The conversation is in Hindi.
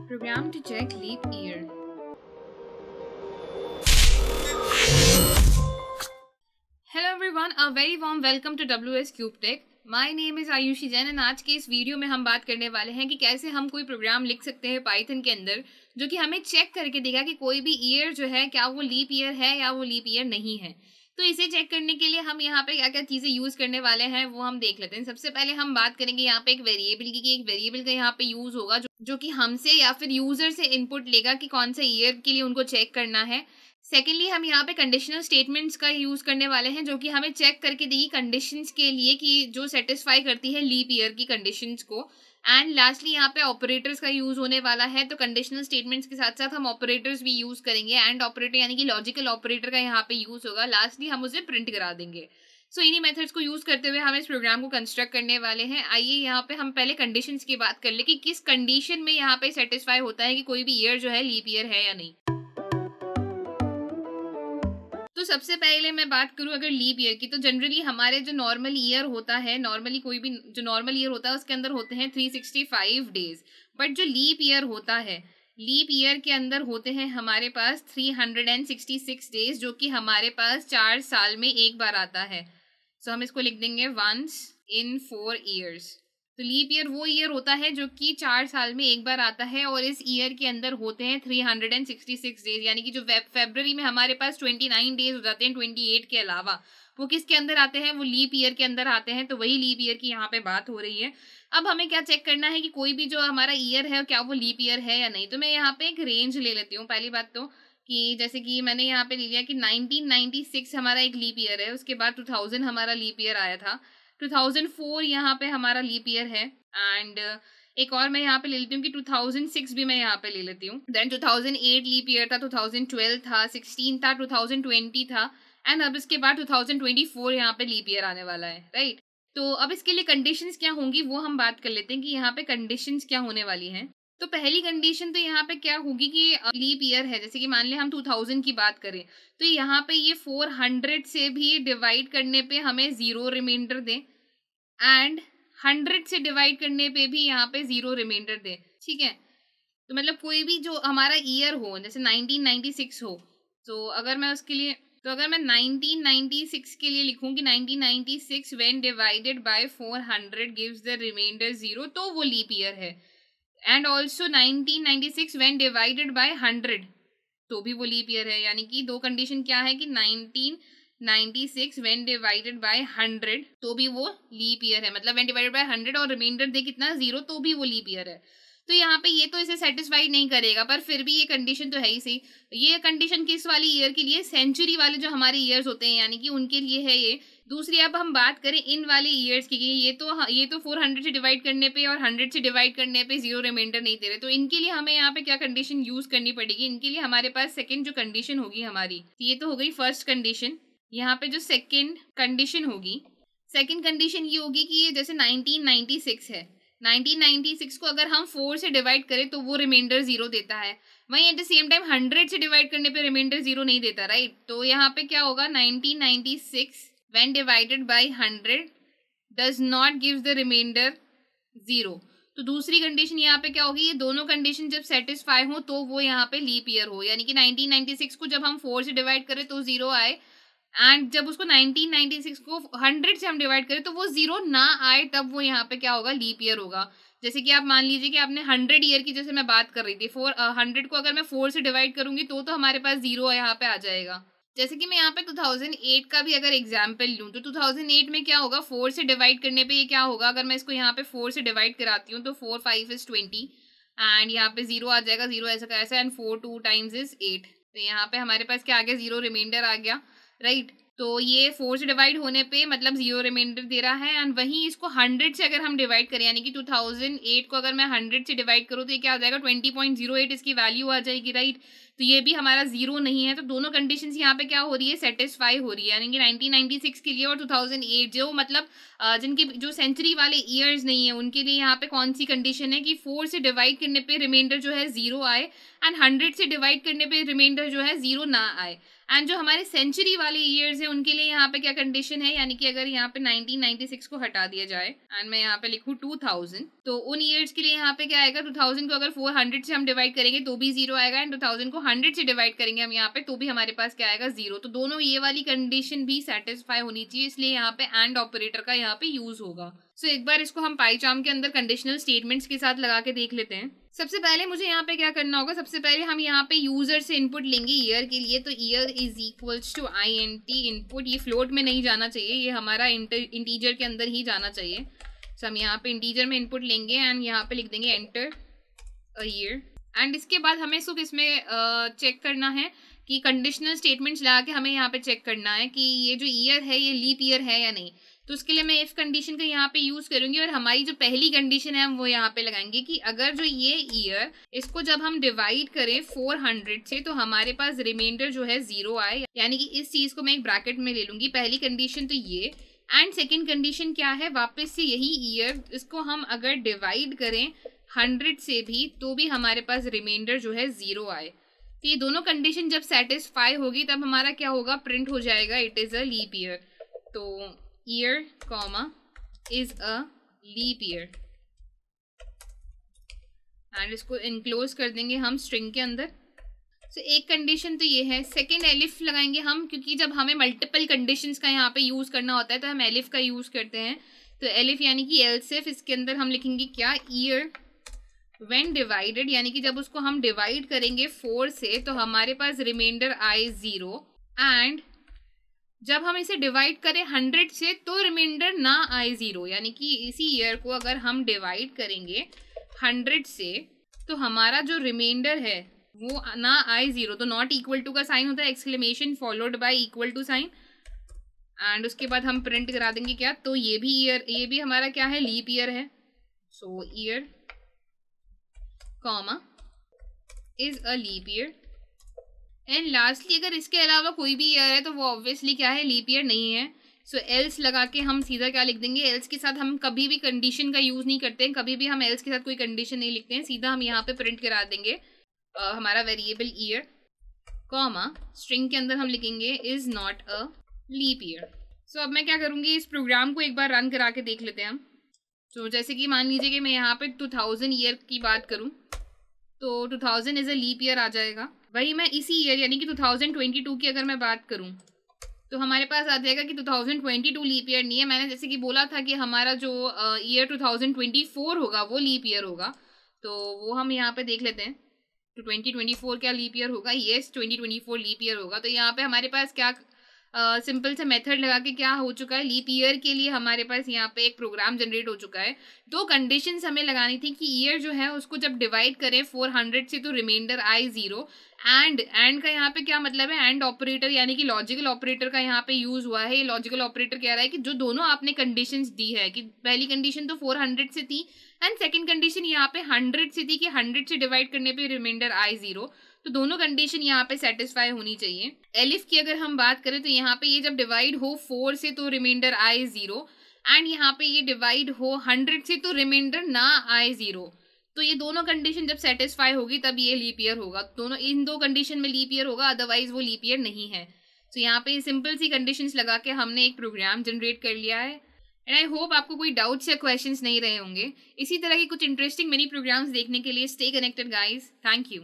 Program to check leap year. Hello everyone, a very warm welcome to WS Cube Tech. My name is Ayushi Jain and आज के इस वीडियो में हम बात करने वाले हैं कि कैसे हम कोई प्रोग्राम लिख सकते हैं पाइथन के अंदर जो कि हमें चेक करके देगा कि कोई भी ईयर जो है क्या वो लीप ईयर है या वो लीप ईयर नहीं है। तो इसे चेक करने के लिए हम यहाँ पे क्या क्या चीज़ें यूज़ करने वाले हैं वो हम देख लेते हैं। सबसे पहले हम बात करेंगे यहाँ पे एक वेरिएबल की, एक वेरिएबल का यहाँ पे यूज़ होगा जो कि हमसे या फिर यूज़र से इनपुट लेगा कि कौन सा ईयर के लिए उनको चेक करना है। सेकेंडली हम यहाँ पे कंडीशनल स्टेटमेंट्स का यूज़ करने वाले हैं जो कि हमें चेक करके देगी कंडीशंस के लिए कि जो सेटिस्फाई करती है लीप ईयर की कंडीशंस को। एंड लास्टली यहाँ पे ऑपरेटर्स का यूज़ होने वाला है, तो कंडीशनल स्टेटमेंट्स के साथ साथ हम ऑपरेटर्स भी यूज़ करेंगे। एंड ऑपरेटर यानी कि लॉजिकल ऑपरेटर का यहाँ पे यूज़ होगा। लास्टली हम उसे प्रिंट करा देंगे। सो इन्हीं मेथड्स को यूज़ करते हुए हम इस प्रोग्राम को कंस्ट्रक्ट करने वाले हैं। आइए यहाँ पे हम पहले कंडीशंस की बात कर ले कि किस कंडीशन में यहाँ पे सेटिस्फाई होता है कि कोई भी ईयर जो है लीप ईयर है या नहीं। तो सबसे पहले मैं बात करूं अगर लीप ईयर की, तो जनरली हमारे जो नॉर्मल ईयर होता है, नॉर्मली कोई भी जो नॉर्मल ईयर होता है उसके अंदर होते हैं 365 डेज। बट जो लीप ईयर होता है, लीप ईयर के अंदर होते हैं हमारे पास 366 डेज, जो कि हमारे पास 4 साल में एक बार आता है। सो हम इसको लिख देंगे वंस इन 4 ईयर्स। तो लीप ईयर वो ईयर होता है जो कि 4 साल में एक बार आता है और इस ईयर के अंदर होते हैं 366 डेज, यानी कि जो फरवरी में हमारे पास 29 डेज हो जाते हैं 28 के अलावा, वो किसके अंदर आते हैं, वो लीप ईयर के अंदर आते हैं। तो वही लीप ईयर की यहाँ पे बात हो रही है। अब हमें क्या चेक करना है कि कोई भी जो हमारा ईयर है क्या वो लीप ईयर है या नहीं। तो मैं यहाँ पे एक रेंज ले लेती हूँ। पहली बात तो कि जैसे कि मैंने यहाँ पे ले लिया कि 1996 हमारा एक लीप ईयर है, उसके बाद 2000 हमारा लीप ईयर आया था, 2004 यहाँ पे हमारा लीप ईयर है। एंड एक और मैं यहाँ पे ले लेती हूँ कि 2006 भी मैं यहाँ पे ले लेती हूँ। देन 2008 लीप ईयर था, 2012 था, 16 था, 2020 था। एंड अब इसके बाद 2024 यहाँ पे लीप ईयर आने वाला है, राइट। तो अब इसके लिए कंडीशंस क्या होंगी वो हम बात कर लेते हैं कि यहाँ पे कंडीशंस क्या होने वाली हैं। तो पहली कंडीशन तो यहाँ पे क्या होगी कि लीप ईयर है, जैसे कि मान लें हम 2000 की बात करें, तो यहाँ पे ये 400 से भी डिवाइड करने पे हमें 0 रिमाइंडर दें एंड 100 से डिवाइड करने पे भी यहाँ पे 0 रिमाइंडर दें, ठीक है। तो मतलब कोई भी जो हमारा ईयर हो, जैसे 1996 हो, तो अगर मैं उसके लिए तो अगर मैं 1996 के लिए लिखूं कि 1996 when divided by 400 gives the remainder 0, तो वो लीप ईयर है। And also 1996 when divided by 100, तो भी वो लीप ईयर है। यानी कि दो कंडीशन क्या है कि 1996 व्हेन डिवाइडेड बाय 100, तो भी वो लीप ईयर है। मतलब व्हेन डिवाइडेड बाय 100 और रिमाइंडर दे कितना 0, तो भी वो लीप ईयर है। तो यहाँ पे ये तो इसे सेटिस्फाई नहीं करेगा, पर फिर भी ये कंडीशन तो है ही सही। ये कंडीशन किस वाली ईयर के लिए, सेंचुरी वाले जो हमारे ईयर्स होते हैं, यानी कि उनके लिए है ये। दूसरी अब हम बात करें इन वाले ईयर्स की, ये तो 400 से डिवाइड करने पे और 100 से डिवाइड करने पे 0 रिमाइंडर नहीं दे रहे, तो इनके लिए हमें यहाँ पे क्या कंडीशन यूज करनी पड़ेगी। इनके लिए हमारे पास सेकेंड जो कंडीशन होगी हमारी, ये तो हो गई फर्स्ट कंडीशन। यहाँ पे जो सेकेंड कंडीशन होगी, सेकेंड कंडीशन ये होगी कि ये जैसे 1996 है, 1996 को अगर हम 4 से डिवाइड करें तो वो रिमाइंडर 0 देता है। वहीं एट द सेम टाइम 100 से डिवाइड करने पे रिमाइंडर 0 नहीं देता, राइट। तो यहाँ पे क्या होगा, 1996 when divided by 100 does not give the remainder 0। तो दूसरी कंडीशन यहाँ पे क्या होगी, ये दोनों कंडीशन जब सेटिस्फाई हो तो वो यहाँ पे लीप ईयर हो। यानी कि 1996 को जब हम 4 से डिवाइड करें तो 0 आए, एंड जब उसको 1996 को 100 से हम डिवाइड करें तो वो 0 ना आए, तब वो यहाँ पे क्या होगा, लीप ईयर होगा। जैसे कि आप मान लीजिए कि आपने 100 ईयर की जैसे मैं बात कर रही थी, 100 को अगर मैं 4 से डिवाइड करूंगी तो हमारे पास 0 यहाँ पे आ जाएगा। जैसे कि मैं यहाँ पे 2008 का भी अगर एग्जाम्पल लूँ, तो 2008 में क्या होगा, 4 से डिवाइड करने पे ये क्या होगा, अगर मैं इसको यहाँ पे 4 से डिवाइड कराती हूँ तो 4 5 इज 20 एंड यहाँ पे 0 आ जाएगा, 0 ऐसा कैसा, एंड 4 2 टाइम्स इज 8। तो यहाँ पे हमारे पास क्या आ गया, 0 रिमाइंडर आ गया, राइट। तो ये 4 से डिवाइड होने पे मतलब 0 रिमाइंडर दे रहा है। एंड वहीं इसको 100 से अगर हम डिवाइड करें, यानी कि 2008 को अगर मैं 100 से डिवाइड करूँ तो ये क्या हो जाएगा, 20.08 इसकी वैल्यू आ जाएगी, राइट। तो ये भी हमारा 0 नहीं है। तो दोनों कंडीशंस यहाँ पे क्या हो रही है, सेटिस्फाई हो रही है। यानी कि 1996 के लिए और 2008 जो मतलब जिनकी जो सेंचुरी वाले ईयर्स नहीं है उनके लिए यहाँ पे कौन सी कंडीशन है कि 4 से डिवाइड करने पे रिमाइंडर जो है 0 आए एंड 100 से डिवाइड करने पे रिमाइंडर जो है 0 ना आए। एंड जो हमारे सेंचुरी वाले ईयर्स हैं उनके लिए यहाँ पे क्या कंडीशन है, यानी कि अगर यहाँ पे 1996 को हटा दिया जाए एंड मैं यहाँ पे लिखूँ 2000, तो उन ईयर्स के लिए यहाँ पे क्या आएगा, 2000 को अगर 400 से हम डिवाइड करेंगे तो भी 0 आएगा, एंड 2000 को 100 से डिवाइड करेंगे हम यहाँ पे तो भी हमारे पास क्या आएगा, 0। तो दोनों ये वाली कंडीशन भी सेटिस्फाई होनी चाहिए, इसलिए यहाँ पे एंड ऑपरेटर का यहाँ पे यूज होगा। सो एक बार इसको हम पाईचार्म के अंदर कंडीशनल स्टेटमेंट्स के साथ लगा के देख लेते हैं। सबसे पहले मुझे यहाँ पे क्या करना होगा, सबसे पहले हम यहाँ पे यूजर से इनपुट लेंगे ईयर के लिए, तो year is equals to INT input. ये फ्लोट में नहीं जाना चाहिए, ये हमारा इंटीजर के अंदर ही जाना चाहिए। सो हम यहाँ पे इंटीजर में इनपुट लेंगे एंड यहाँ पे लिख देंगे एंटर अ ईयर। एंड इसके बाद हमें सिर्फ इसमें चेक करना है कि कंडीशनल स्टेटमेंट्स लगा के हमें यहाँ पे चेक करना है कि ये जो ईयर है ये लीप ईयर है या नहीं। तो उसके लिए मैं इफ कंडीशन का यहाँ पे यूज करूंगी और हमारी जो पहली कंडीशन है हम वो यहाँ पे लगाएंगे कि अगर जो ये ईयर इसको जब हम डिवाइड करें 400 से तो हमारे पास रिमाइंडर जो है 0 आए, यानी कि इस चीज को मैं एक ब्रैकेट में ले लूंगी। पहली कंडीशन तो ये, एंड सेकेंड कंडीशन क्या है, वापस से यही ईयर इसको हम अगर डिवाइड करें 100 से भी तो भी हमारे पास रिमाइंडर जो है 0 आए। तो ये दोनों कंडीशन जब सेटिस्फाई होगी तब हमारा क्या होगा, प्रिंट हो जाएगा it is a leap year. तो year comma is a leap year and इसको इनक्लोज कर देंगे हम स्ट्रिंग के अंदर। सो एक कंडीशन तो ये है। सेकेंड एलिफ लगाएंगे हम, क्योंकि जब हमें मल्टीपल कंडीशंस का यहाँ पे यूज करना होता है तो हम एलिफ का यूज करते हैं। तो एलिफ यानी कि एल्सिफ, इसके अंदर हम लिखेंगे क्या, ईयर व्हेन डिवाइडेड, यानी कि जब उसको हम डिवाइड करेंगे 4 से तो हमारे पास रिमाइंडर आए 0, एंड जब हम इसे डिवाइड करें 100 से तो रिमाइंडर ना आए 0, यानी कि इसी ईयर को अगर हम डिवाइड करेंगे 100 से तो हमारा जो रिमाइंडर है वो ना आए 0। तो नॉट इक्वल टू का साइन होता है exclamation followed by equal to sign, and उसके बाद हम प्रिंट करा देंगे क्या, तो ये भी ईयर, ये भी हमारा क्या है, लीप ईयर है। So year comma is a leap year. And lastly अगर इसके अलावा कोई भी ईयर है तो वो ऑब्वियसली क्या है, लीप ईयर नहीं है। सो एल्स लगा के हम सीधा क्या लिख देंगे, एल्स के साथ हम कभी भी कंडीशन का यूज़ नहीं करते हैं, कभी भी हम एल्स के साथ कोई कंडीशन नहीं लिखते हैं, सीधा हम यहाँ पे प्रिंट करा देंगे हमारा वेरिएबल ईयर कॉमा स्ट्रिंग के अंदर हम लिखेंगे is not a leap year. So अब मैं क्या करूँगी, इस प्रोग्राम को एक बार रन करा के देख लेते हैं हम। सो जैसे कि मान लीजिए कि मैं यहाँ पे 2000 ईयर की बात करूँ तो 2000 इज अ लीप ईयर आ जाएगा। वही मैं इसी ईयर यानी कि 2022 की अगर मैं बात करूं तो हमारे पास आ जाएगा कि 2022 लीप ईयर नहीं है। मैंने जैसे कि बोला था कि हमारा जो ईयर 2024 होगा वो लीप ईयर होगा, तो वो हम यहाँ पे देख लेते हैं। तो 2024 क्या लीप ईयर होगा, येस 2024 लीप ईयर होगा। तो यहाँ पे हमारे पास क्या सिंपल से मेथड लगा के क्या हो चुका है, लीप ईयर के लिए हमारे पास यहाँ पे एक प्रोग्राम जनरेट हो चुका है। दो कंडीशंस हमें लगानी थी कि ईयर जो है उसको जब डिवाइड करें 400 से तो रिमाइंडर आए 0, एंड का यहाँ पे क्या मतलब है, एंड ऑपरेटर यानी कि लॉजिकल ऑपरेटर का यहाँ पे यूज हुआ है। ये लॉजिकल ऑपरेटर कह रहा है कि जो दोनों आपने कंडीशंस दी है कि पहली कंडीशन तो 400 से थी एंड सेकंड कंडीशन यहाँ पे 100 से थी कि 100 से डिवाइड करने पे रिमाइंडर आए 0, तो दोनों कंडीशन यहाँ पे सेटिस्फाई होनी चाहिए। एलिफ की अगर हम बात करें तो यहाँ पे ये जब डिवाइड हो 4 से तो रिमाइंडर आए 0, एंड यहाँ पे ये डिवाइड हो 100 से तो रिमाइंडर ना आए 0। तो ये दोनों कंडीशन जब सेटिस्फाई होगी तब ये लीप ईयर होगा। दोनों इन दो कंडीशन में लीप ईयर होगा, अदरवाइज वो लीप ईयर नहीं है। तो यहाँ पे सिंपल सी कंडीशंस लगा के हमने एक प्रोग्राम जनरेट कर लिया है। एंड आई होप आपको कोई डाउट्स या क्वेश्चंस नहीं रहे होंगे। इसी तरह के कुछ इंटरेस्टिंग मिनी प्रोग्राम्स देखने के लिए stay connected guys. Thank you.